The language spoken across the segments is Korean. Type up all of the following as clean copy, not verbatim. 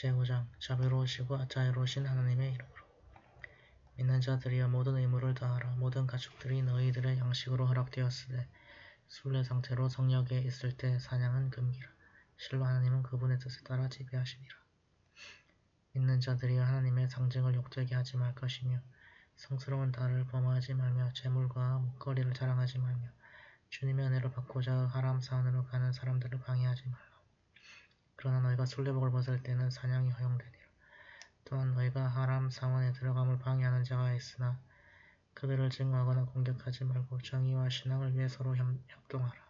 제5장 자비로우시고 자애로우신 하나님의 이름으로 믿는 자들이여 모든 의무를 다하라. 모든 가축들이 너희들의 양식으로 허락되었으되 순례 상태로 성역에 있을 때 사냥은 금기라. 실로 하나님은 그분의 뜻에 따라 지배하시니라. 믿는 자들이여 하나님의 상징을 욕되게 하지 말 것이며 성스러운 달을 범하지 말며 재물과 목걸이를 자랑하지 말며 주님의 은혜를 받고자 하람 사원으로 가는 사람들을 방해하지 말라. 그러나 너희가 순례복을 벗을 때는 사냥이 허용되니라. 또한 너희가 하람 사원에 들어감을 방해하는 자가 있으나 그들을 증오하거나 공격하지 말고 정의와 신앙을 위해 서로 협동하라.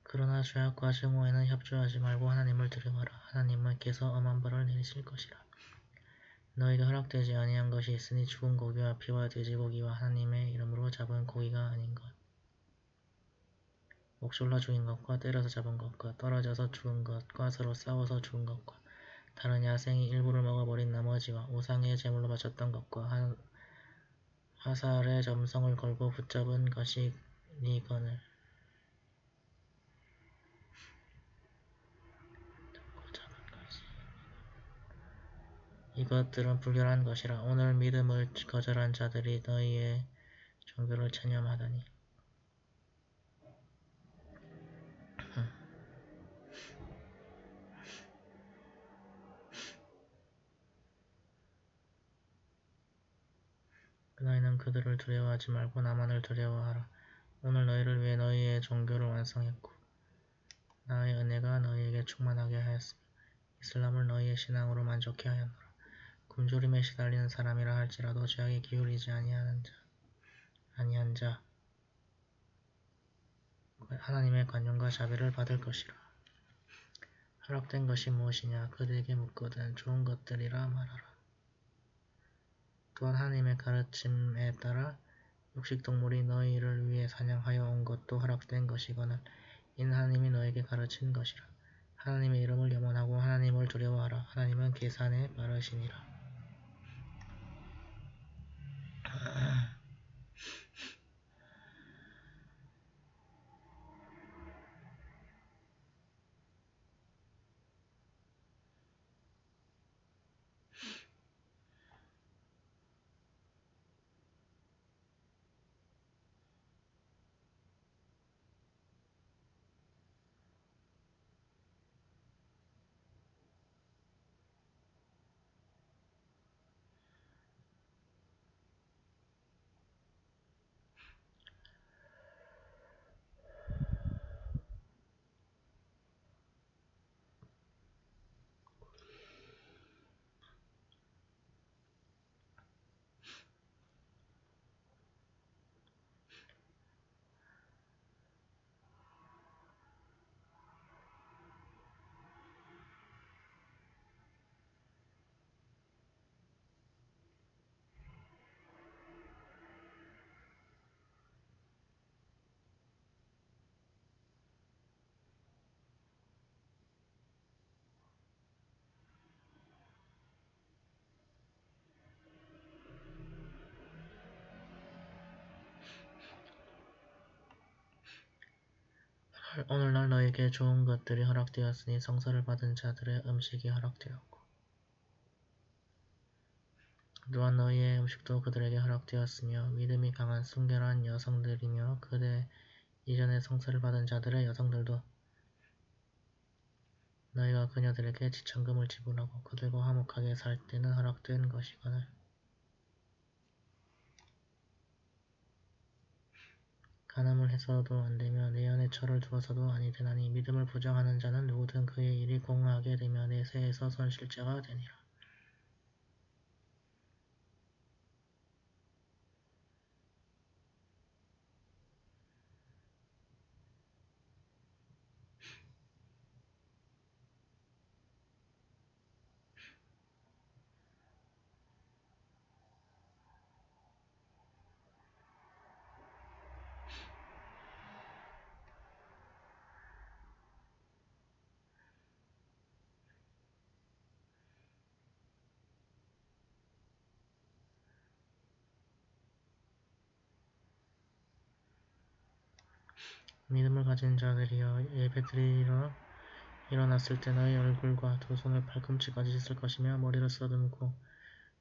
그러나 죄악과 증오에는 협조하지 말고 하나님을 두려워하라. 하나님께서 엄한 벌을 내리실 것이라. 너희에게 허락되지 아니한 것이 있으니 죽은 고기와 피와 돼지고기와 하나님의 이름으로 잡은 고기가 아닌 것, 목졸라 죽인 것과 때려서 잡은 것과 떨어져서 죽은 것과 서로 싸워서 죽은 것과 다른 야생이 일부를 먹어버린 나머지와 우상의 제물로 바쳤던 것과 화살에 점성을 걸고 붙잡은 것이니거늘 이것들은 불결한 것이라. 오늘 믿음을 거절한 자들이 너희의 종교를 체념하더니 너희는 그들을 두려워하지 말고 나만을 두려워하라. 오늘 너희를 위해 너희의 종교를 완성했고 나의 은혜가 너희에게 충만하게 하였으며 이슬람을 너희의 신앙으로 만족해 하였노라. 굶주림에 시달리는 사람이라 할지라도 죄악에 기울이지 아니한 자 하나님의 관용과 자비를 받을 것이라. 허락된 것이 무엇이냐 그들에게 묻거든 좋은 것들이라 말하라. 또한 하나님의 가르침에 따라 육식동물이 너희를 위해 사냥하여 온 것도 허락된 것이거늘 이는 하나님이 너에게 가르친 것이라. 하나님의 이름을 염원하고 하나님을 두려워하라. 하나님은 계산에 빠르시니라. 오늘날 너에게 좋은 것들이 허락되었으니 성서를 받은 자들의 음식이 허락되었고 또한 너희의 음식도 그들에게 허락되었으며 믿음이 강한 순결한 여성들이며 그대 이전에 성서를 받은 자들의 여성들도 너희가 그녀들에게 지참금을 지불하고 그들과 화목하게 살 때는 허락된 것이거늘 간음을 해서도 안되며 내 안에 철을 두어서도 아니 되나니 믿음을 부정하는 자는 누구든 그의 일이 공하게 되며 내세에서 손실자가 되니라. 믿음을 가진 자들이여 예배드리러 일어났을 때 너희 얼굴과 두 손을 발꿈치까지 씻을 것이며 머리를 쓰다듬고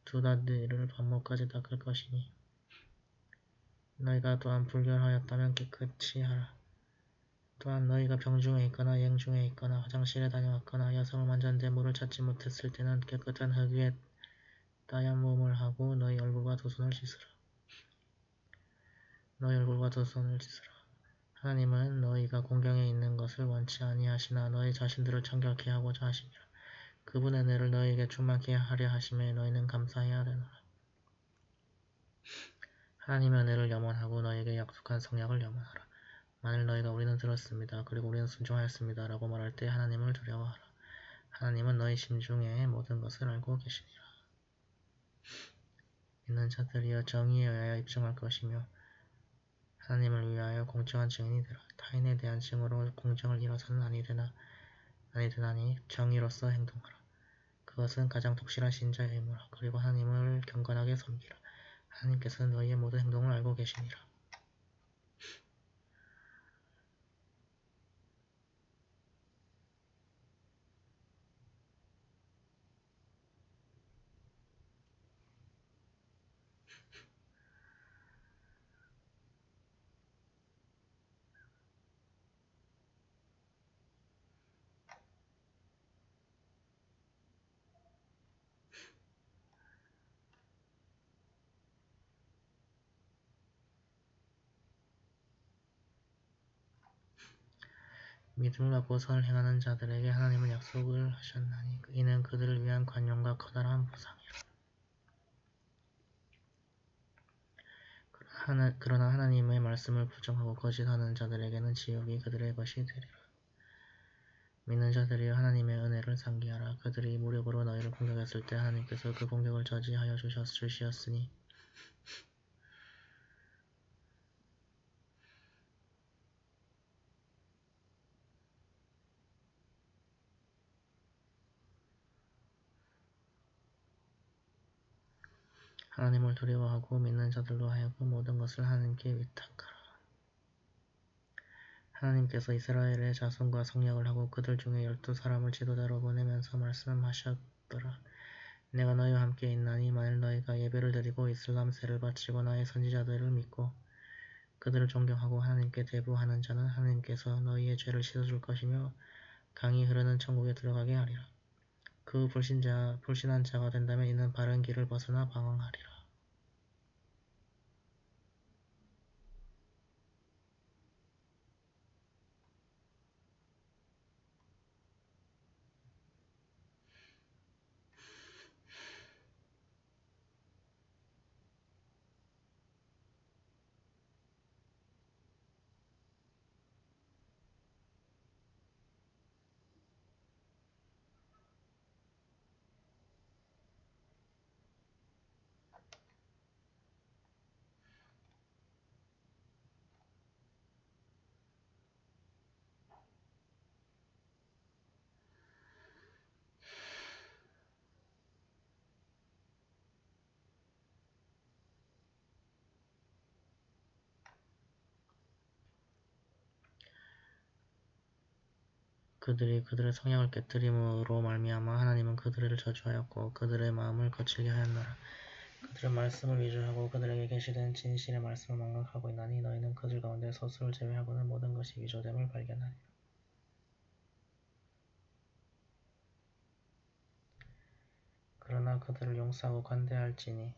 두 다리를 발목까지 닦을 것이니 너희가 또한 불결하였다면 깨끗이 하라. 또한 너희가 병 중에 있거나 행 중에 있거나 화장실에 다녀왔거나 여성을 만졌는데 물을 찾지 못했을 때는 깨끗한 흙 위에 따여몸을 하고 너희 얼굴과 두 손을 씻으라. 너희 얼굴과 두 손을 씻으라. 하나님은 너희가 공경에 있는 것을 원치 아니하시나 너희 자신들을 청결케 하고자 하심이라. 그분의 은혜를 너희에게 충만케 하려 하심에 너희는 감사해야 되노라. 하나님의 은혜를 염원하고 너희에게 약속한 성약을 염원하라. 만일 너희가 우리는 들었습니다. 그리고 우리는 순종하였습니다. 라고 말할 때 하나님을 두려워하라. 하나님은 너희 심중의 모든 것을 알고 계시니라. 믿는 자들이여 정의에 의하여 입증할 것이며 하나님을 위하여 공정한 증인이 되라. 타인에 대한 증오로 공정을 이뤄서는 아니되나니 정의로서 행동하라. 그것은 가장 독실한 신자의 의무라. 그리고 하나님을 경건하게 섬기라. 하나님께서는 너희의 모든 행동을 알고 계시니라. 믿음을 갖고 선을 행하는 자들에게 하나님은 약속을 하셨나니 이는 그들을 위한 관용과 커다란 보상이라. 그러나 하나님의 말씀을 부정하고 거짓하는 자들에게는 지옥이 그들의 것이 되리라. 믿는 자들이여 하나님의 은혜를 상기하라. 그들이 무력으로 너희를 공격했을 때 하나님께서 그 공격을 저지하여 주시었으니 하나님을 두려워하고 믿는 자들로 하여금 모든 것을 하나님께 위탁하라. 하나님께서 이스라엘의 자손과 성약을 하고 그들 중에 12사람을 지도자로 보내면서 말씀하셨더라. 내가 너희와 함께 있나니 만일 너희가 예배를 드리고 이슬람세를 바치고 나의 선지자들을 믿고 그들을 존경하고 하나님께 대부하는 자는 하나님께서 너희의 죄를 씻어줄 것이며 강이 흐르는 천국에 들어가게 하리라. 그 불신한 자가 된다면 이는 바른 길을 벗어나 방황하리라. 그들이 그들의 성약을 깨뜨림으로 말미암아 하나님은 그들을 저주하였고 그들의 마음을 거칠게 하였노라. 그들은 말씀을 위조하고 그들에게 계시된 진실의 말씀을 망각하고 있나니 너희는 그들 가운데 소수를 제외하고는 모든 것이 위조됨을 발견하리라. 그러나 그들을 용서하고 관대할지니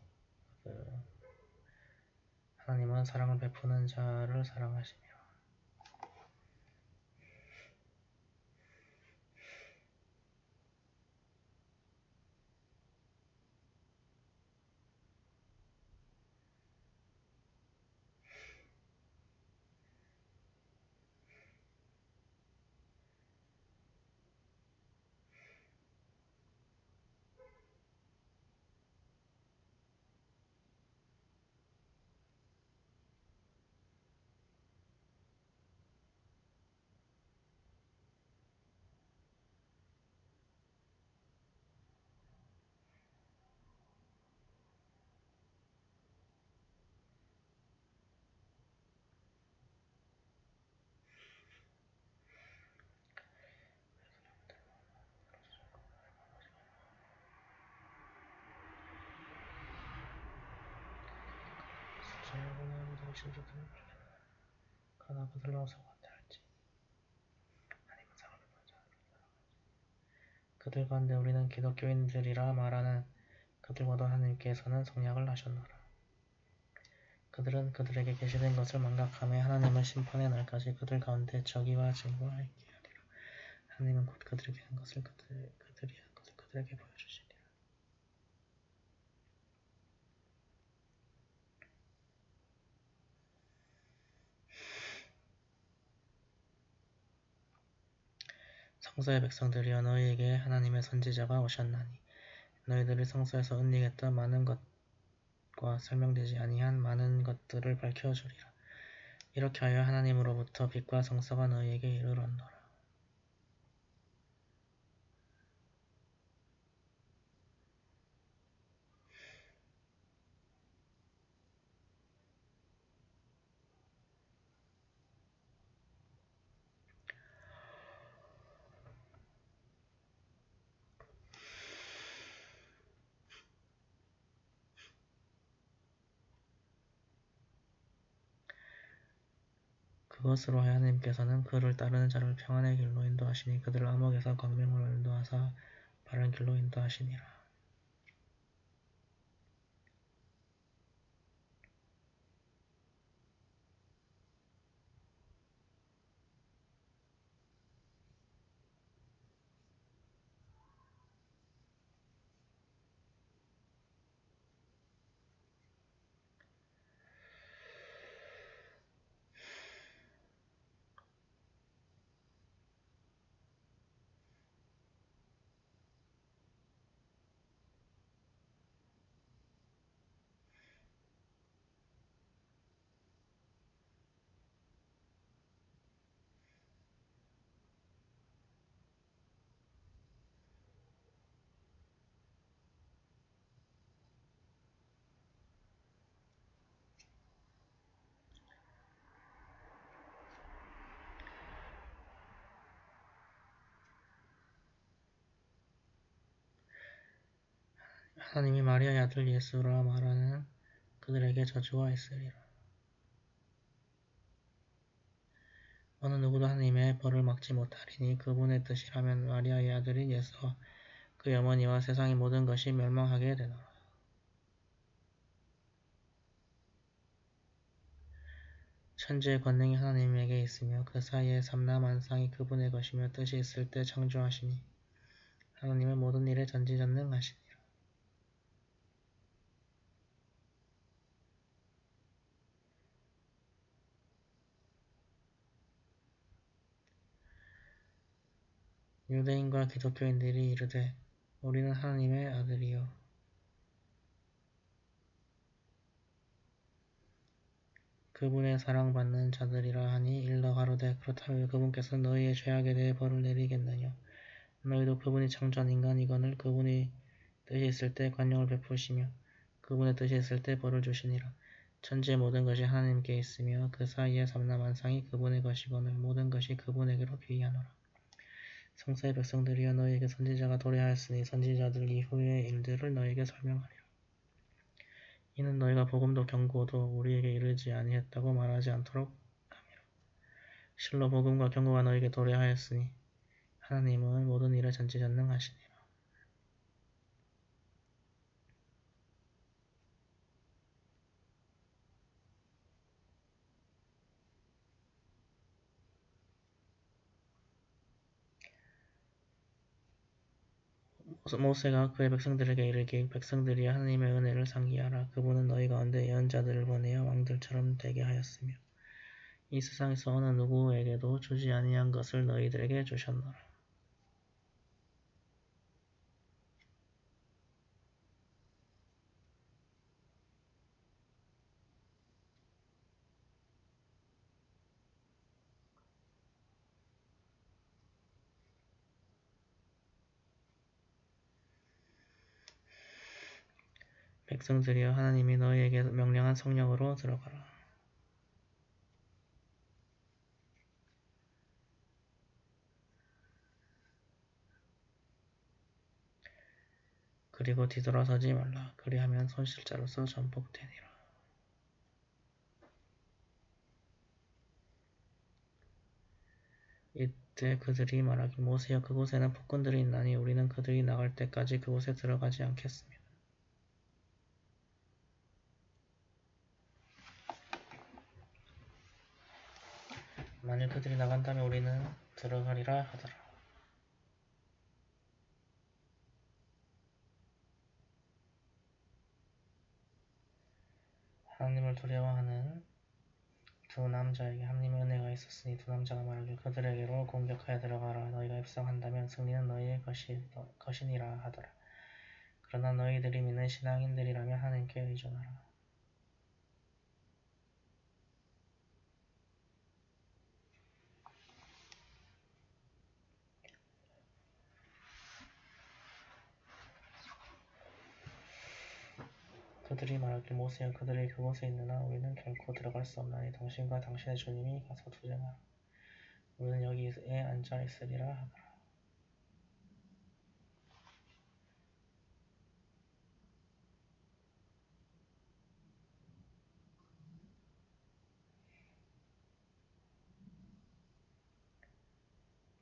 하나님은 사랑을 베푸는 자를 사랑하시며 자신을 보내어 그들의 신주들을 밝혀라. 그러나 그들 농사가 어떠할지 하나님은 상을 베푼 자들을 따라갈지. 그들 가운데 우리는 기독교인들이라 말하는 그들과도 하나님께서는 성약을 하셨노라. 그들은 그들에게 계시된 것을 망각하며 하나님은 심판의 날까지 그들 가운데 저기와 증거하게 하리라. 하나님은 곧 그들에게 한 것을 그들이 한 것을 그들에게 보여주시리라. 성서의 백성들이여 너희에게 하나님의 선지자가 오셨나니 너희들이 성서에서 은닉했던 많은 것과 설명되지 아니한 많은 것들을 밝혀주리라. 이렇게 하여 하나님으로부터 빛과 성서가 너희에게 이르렀노라. 그것으로 하나님께서는 그를 따르는 자를 평안의 길로 인도하시니 그들을 암흑에서 광명으로 인도하사 바른 길로 인도하시니라. 하나님이 마리아의 아들 예수라 말하는 그들에게 저주가 있으리라. 어느 누구도 하나님의 벌을 막지 못하리니 그분의 뜻이라면 마리아의 아들인 예수와 그의 어머니와 세상의 모든 것이 멸망하게 되노라. 천지의 권능이 하나님에게 있으며 그 사이에 삼라 만상이 그분의 것이며 뜻이 있을 때 창조하시니 하나님은 모든 일에 전지전능하시니라. 유대인과 기독교인들이 이르되 우리는 하나님의 아들이요 그분의 사랑받는 자들이라 하니 일러 가로되 그렇다면 그분께서 너희의 죄악에 대해 벌을 내리겠느냐. 너희도 그분이 창조한 인간이거늘 그분이 뜻이 있을 때 관용을 베푸시며 그분의 뜻이 있을 때 벌을 주시니라. 천지의 모든 것이 하나님께 있으며 그 사이에 삼라 만상이 그분의 것이거늘 모든 것이 그분에게로 귀하노라. 성서의 백성들이여 너희에게 선지자가 도래하였으니 선지자들 이후의 일들을 너희에게 설명하리라. 이는 너희가 복음도 경고도 우리에게 이르지 아니했다고 말하지 않도록 함이라. 실로 복음과 경고가 너희에게 도래하였으니 하나님은 모든 일에 전지전능하시니라. 모세가 그의 백성들에게 이르길 백성들이 하나님의 은혜를 상기하라. 그분은 너희 가운데 예언자들을 보내어 왕들처럼 되게 하였으며 이 세상에서 어느 누구에게도 주지 아니한 것을 너희들에게 주셨노라. 백성들이여 하나님이 너희에게 명령한 성령으로 들어가라. 그리고 뒤돌아서지 말라. 그리하면 손실자로서 전복되니라. 이때 그들이 말하길 모세여 그곳에는 폭군들이 있나니 우리는 그들이 나갈 때까지 그곳에 들어가지 않겠습니다. 만일 그들이 나간다면 우리는 들어가리라 하더라. 하나님을 두려워하는 두 남자에게 하나님의 은혜가 있었으니 두 남자가 말하길 그들에게로 공격하여 들어가라. 너희가 입성한다면 승리는 너희의 것이니라 하더라. 그러나 너희들이 믿는 신앙인들이라면 하나님께 의존하라. 그들이 말하길 모세여 그들이 그곳에 있느나 우리는 결코 들어갈 수 없나니 당신과 당신의 주님이 가서 투쟁하라. 우리는 여기에 앉아 있으리라 하더라.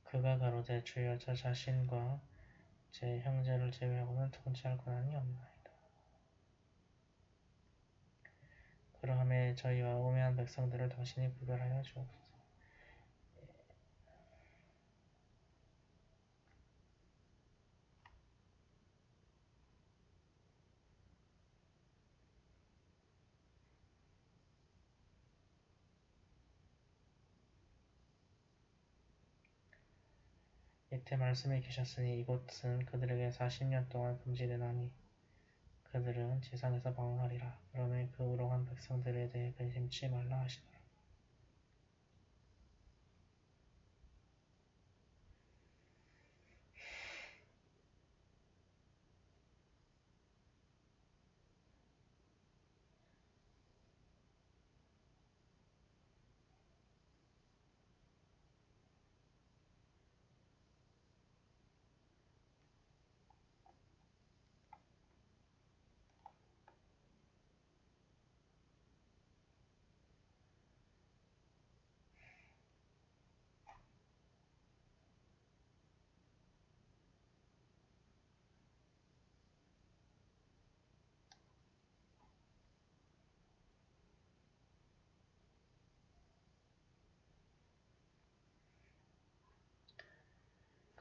그가 가로되 주여 저 자신과 제 형제를 제외하고는 통치할 권한이 없나이다. 그러함에 저희와 오매한 백성들을 당신이 구별하여 주옵소서. 이때 말씀이 계셨으니 이곳은 그들에게 40년 동안 금지되나니 그들은 지상에서 방황하리라. 그러므로 그 우롱한 백성들에 대해 근심치 말라 하시더라.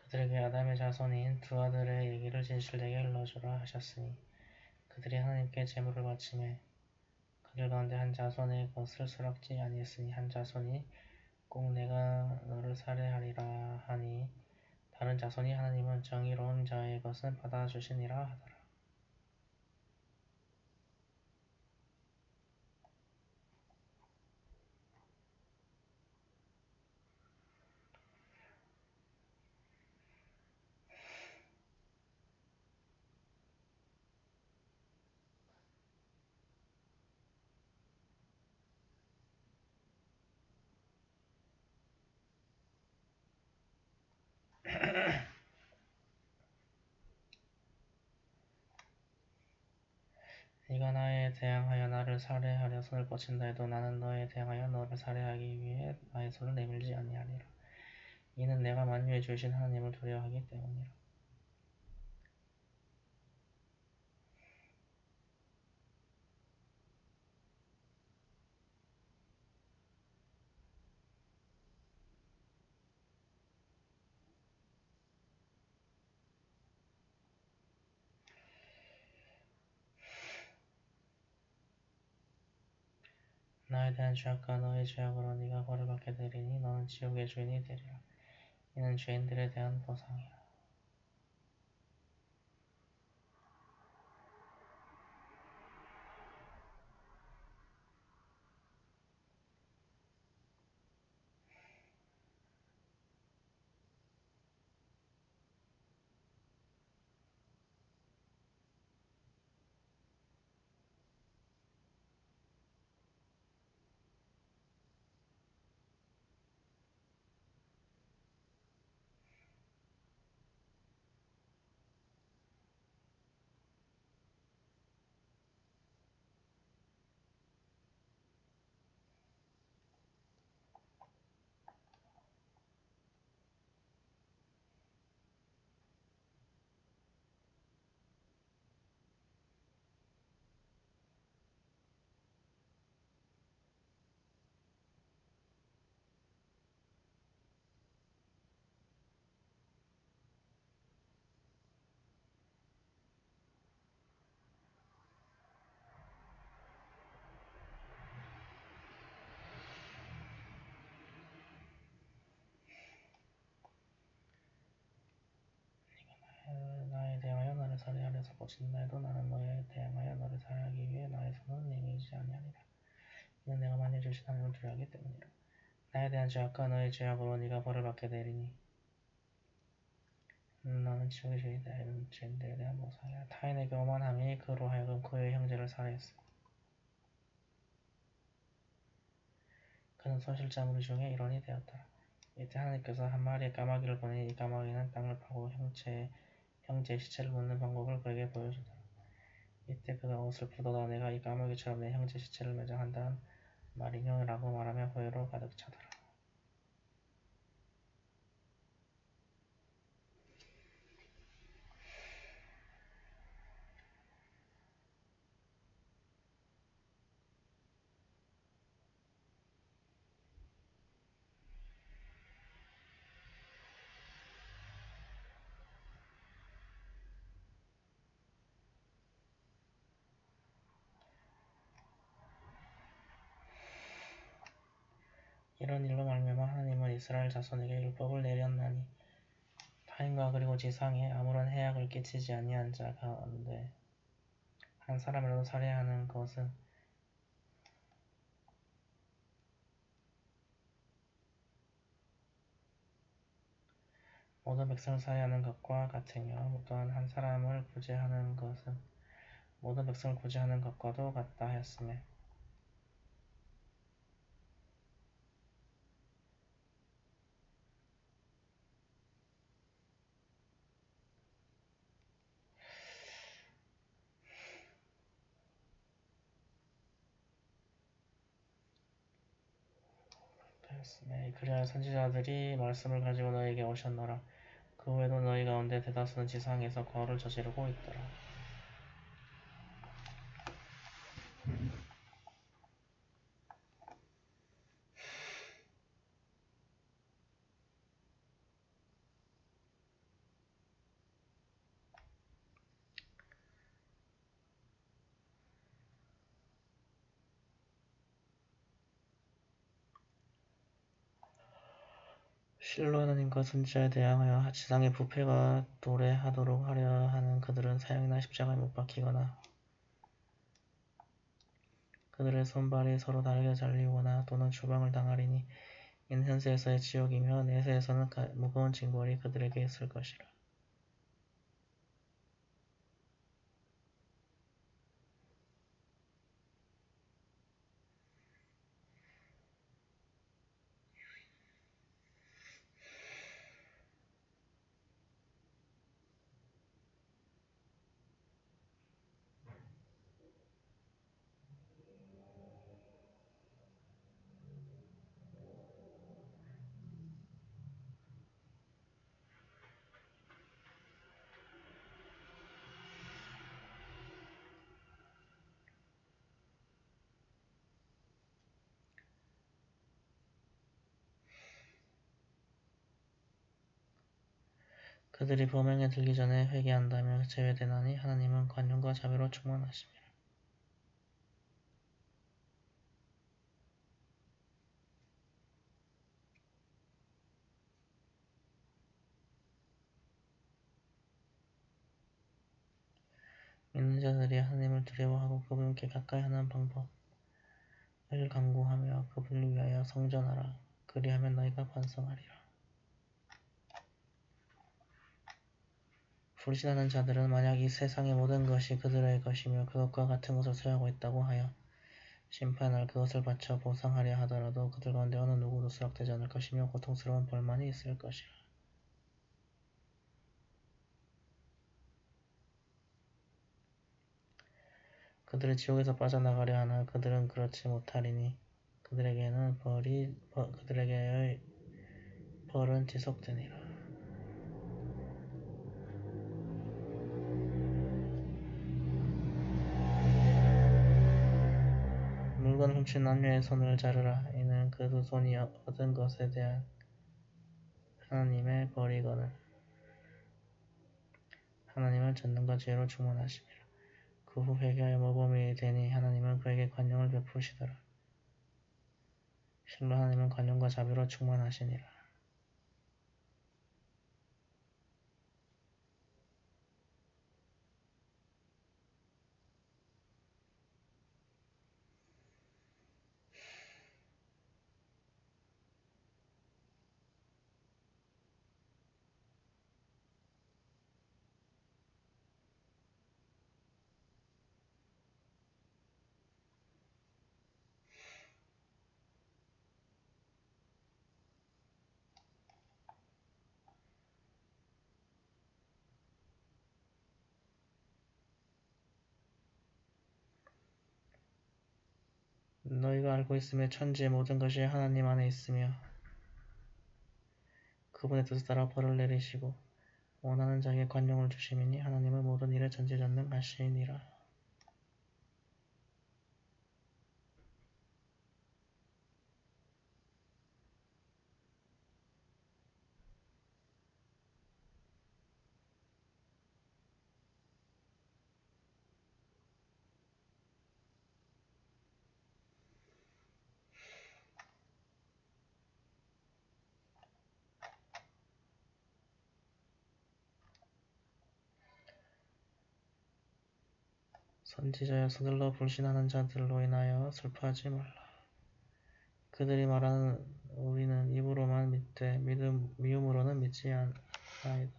그들에게 아담의 자손인 두 아들의 얘기를 진실되게 일러주라 하셨으니 그들이 하나님께 제물을 바치매 그들 가운데 한 자손의 것을 수락지 아니했으니 한 자손이 꼭 내가 너를 살해하리라 하니 다른 자손이 하나님은 정의로운 자의 것은 받아주시니라 하더라. 네가 나에 대항하여 나를 살해하려 손을 뻗친다 해도 나는 너에 대항하여 너를 살해하기 위해 나의 손을 내밀지 아니하리라. 이는 내가 만유에 주신 하나님을 두려워하기 때문이라. 나에 대한 죄악과 너의 죄악으로 네가 벌을 받게 되리니 너는 지옥의 주인이 되리라. 이는 죄인들에 대한 보상이라. 고친다 해도 나는 너에 대항하여 너를 사랑하기 위해 나의 손은 내미지 아니하니라. 이는 내가 만일 주신 하나님을 두려워하기 때문이라. 나에 대한 죄악과 너의 죄악으로 네가 벌을 받게 되리니 너는 지옥의 죄인이다. 이는 죄인들에 대한 보상이라. 타인에게 오만함이 그로 하여금 그의 형제를 살해했으며 그는 손실자물 중에 일원이 되었더라. 이때 하나님께서 한 마리의 까마귀를 보내니 이 까마귀는 땅을 파고 형제의 시체를 묻는 방법을 그에게 보여주더라. 이때 그가 옷을 풀어다 내가 이 까마귀처럼 내 형제 시체를 매장한다는 말이뇨? 라고 말하며 후회로 가득 차더라. 이런 일로 말미암아 하나님은 이스라엘 자손에게 율법을 내렸나니 타인과 그리고 지상에 아무런 해악을 끼치지 아니한 자 가운데 한 사람이라도 살해하는 것은 모든 백성을 살해하는 것과 같으며 또한 한 사람을 구제하는 것은 모든 백성을 구제하는 것과도 같다 하였으며 그리하여 선지자들이 말씀을 가지고 너희에게 오셨노라. 그 후에도 너희 가운데 대다수는 지상에서 거울을 저지르고 있더라. 실로 하나님과 선지자에 대항하여 지상의 부패가 도래하도록 하려 하는 그들은 사형이나 십자가에 못 박히거나 그들의 손발이 서로 다르게 잘리거나 또는 추방을 당하리니 이는 현세에서의 지옥이며 내세에서는 무거운 징벌이 그들에게 있을 것이라. 그들이 범행에 들기 전에 회개한다며 제외되나니 하나님은 관용과 자비로 충만하심이라. 믿는 자들이 하나님을 두려워하고 그분께 가까이 하는 방법을 강구하며 그분을 위하여 성전하라. 그리하면 너희가 번성하리라. 불신하는 자들은 만약 이 세상의 모든 것이 그들의 것이며 그것과 같은 것을 소유하고 있다고 하여 심판할 그것을 바쳐 보상하려 하더라도 그들 가운데 어느 누구도 수락되지 않을 것이며 고통스러운 벌만이 있을 것이라. 그들이 지옥에서 빠져나가려 하나 그들은 그렇지 못하리니 그들에게의 벌은 지속되니라. 물건 훔친 남녀의 손을 자르라. 이는 그 두 손이 얻은 것에 대한 하나님의 벌이거늘 하나님은 전능과 지혜로 충만하심이라. 그 후 회개하여 모범이 되니 하나님은 그에게 관용을 베푸시더라. 실로 하나님은 관용과 자비로 충만하시니라. 너희가 알고 있으며 천지의 모든 것이 하나님 안에 있으며 그분의 뜻을 따라 벌을 내리시고 원하는 자에게 관용을 주심이니 하나님은 모든 일에 전지전능하시니라. 선지자여 서둘러 불신하는 자들로 인하여 슬퍼하지 말라. 그들이 말하는 우리는 입으로만 믿되 미움으로는 믿지 않나이다.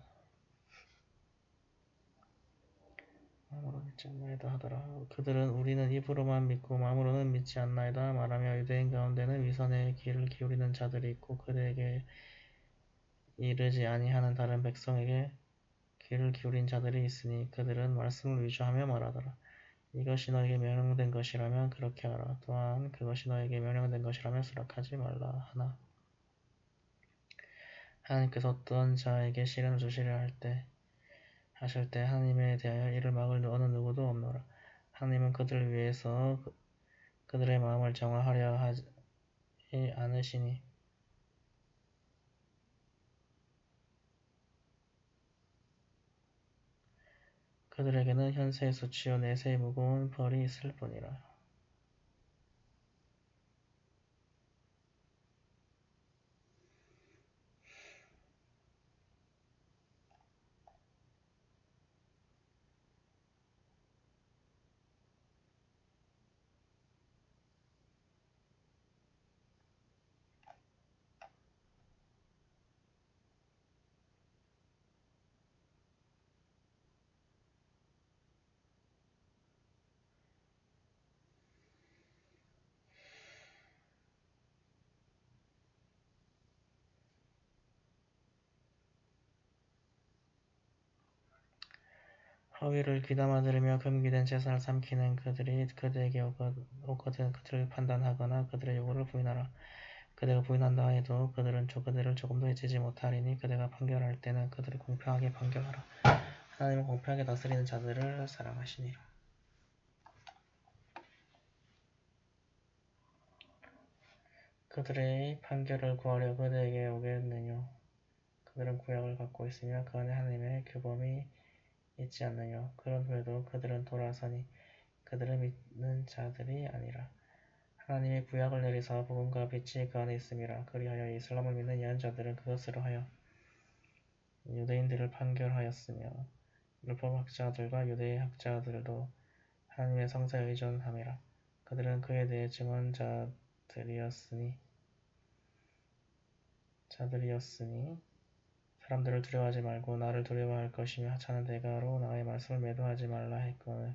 마음으로 믿지 않나이다 하더라. 그들은 우리는 입으로만 믿고 마음으로는 믿지 않나이다 말하며 유대인 가운데는 위선의 귀를 기울이는 자들이 있고 그들에게 이르지 아니하는 다른 백성에게 귀를 기울인 자들이 있으니 그들은 말씀을 위조하며 말하더라. 이것이 너에게 명령된 것이라면 그렇게 하라. 또한 그것이 너에게 명령된 것이라면 수락하지 말라 하나. 하나님께서 어떤 자에게 시련을 주시려 하실 때 하나님에 대하여 이를 막을 어느 누구도 없노라. 하나님은 그들을 위해서 그들의 마음을 정화하려 하지 않으시니 그들에게는 현세의 수치요 내세의 무거운 벌이 있을 뿐이라. 허위를 귀담아 들으며 금기된 제사를 삼키는 그들이 그대에게 오거든 그들을 판단하거나 그들의 요구를 부인하라. 그대가 부인한다 해도 그들은 그대를 조금도 해치지 못하리니 그대가 판결할 때는 그들을 공평하게 판결하라. 하나님은 공평하게 다스리는 자들을 사랑하시니라. 그들의 판결을 구하려 그대에게 오겠느뇨. 그들은 구약을 갖고 있으며 그 안에 하나님의 규범이 있지 않느뇨. 그런 후에도 그들은 돌아서니 그들을 믿는 자들이 아니라. 하나님의 구약을 내리사 복음과 빛이 그 안에 있음이라. 그리하여 이슬람을 믿는 예언자들은 그것으로 하여 유대인들을 판결하였으며 율법학자들과 유대학자들도 하나님의 성사에 의존함이라. 그들은 그에 대해 증언자들이었으니 사람들을 두려워하지 말고 나를 두려워할 것이며 하찮은 대가로 나의 말씀을 매도하지 말라 했거늘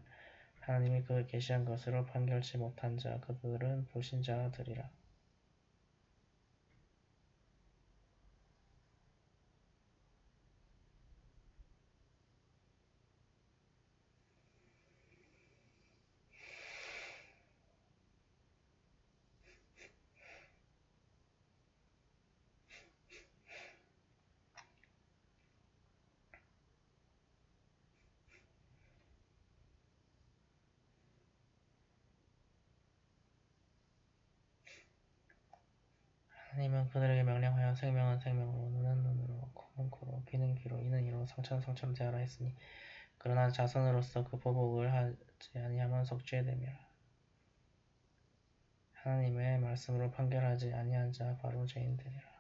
하나님이 그 계시한 것으로 판결치 못한 자 그들은 불신자들이라. 하나님은 그들에게 명령하여 생명은 생명으로 눈은 눈으로 코는 코로 귀는 귀로 이는 이로 상처는 상처로 대하라 했으니 그러나 자손으로서 그 보복을 하지 아니하면 속죄됨이라. 하나님의 말씀으로 판결하지 아니한 자 바로 죄인들이라.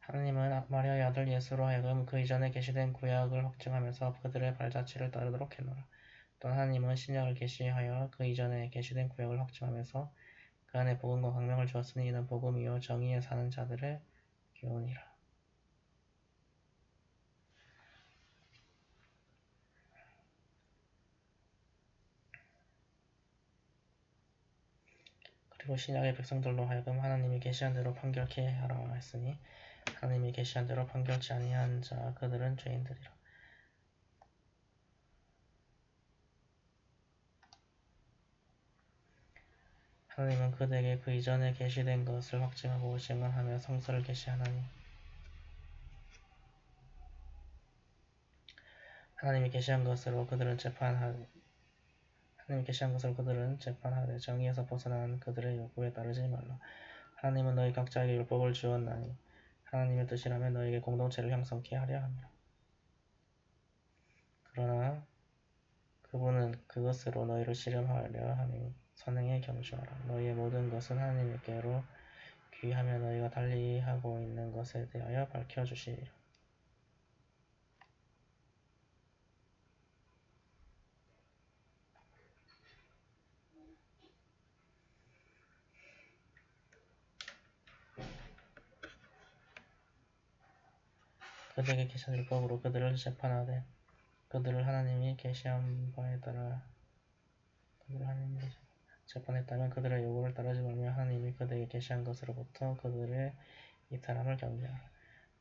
하나님은 마리아의 아들 예수로 하여금 그 이전에 계시된 구약을 확증하면서 그들의 발자취를 따르도록 했노라. 또한 하나님은 신약을 계시하여 그 이전에 계시된 구약을 확증하면서 그 안에 복음과 광명을 주었으니 이는 복음이요 정의에 사는 자들의 교훈이라. 그리고 신약의 백성들로 하여금 하나님이 계시한 대로 판결케 하라 했으니 하나님이 계시한 대로 판결치 아니한 자 그들은 죄인들이라. 하나님은 그들에게 그 이전에 계시된 것을 확증하고 증언하며 성서를 계시하나니 하나님이 계시한 것으로 그들은 재판하되 정의에서 벗어난 그들의 요구에 따르지 말라. 하나님은 너희 각자에게 율법을 주었나니 하나님의 뜻이라면 너희에게 공동체를 형성케 하려 함이라. 그러나 그분은 그것으로 너희를 시험하려 함이니 선행에 경주하라. 너희의 모든 것은 하나님께로 귀하며 너희가 달리 하고 있는 것에 대하여 밝혀주시리라. 그들에게 계신 율법으로 그들을 재판하되 그들을 하나님이 계시한 바에 따라 그들을 하나님이 재판했다면 그들의 요구를 따르지 말며 하나님이 그들에게 계시한 것으로부터 그들의 이탈함을 경계하라.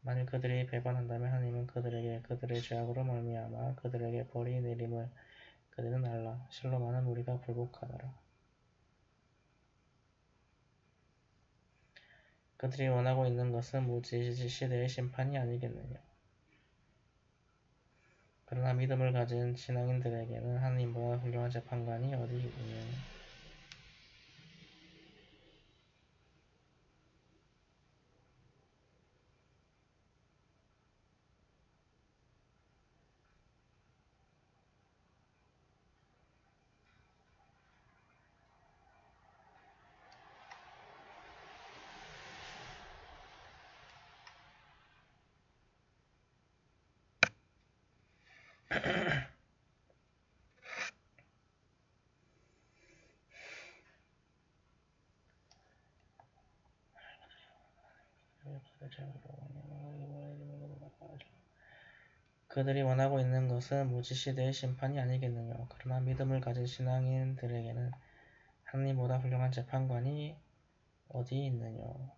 만일 그들이 배반한다면 하나님은 그들에게 그들의 죄악으로 말미암아 그들에게 벌이 내림을 그들은 알라. 실로 많은 무리가 굴복하더라. 그들이 원하고 있는 것은 무지시대의 심판이 아니겠느냐. 그러나 믿음을 가진 신앙인들에게는 하나님보다 훌륭한 재판관이 어디 있느냐. 그들이 원하고 있는 것은 무지시대의 심판이 아니겠느냐. 그러나 믿음을 가진 신앙인들에게는 하나님보다 훌륭한 재판관이 어디 있느냐.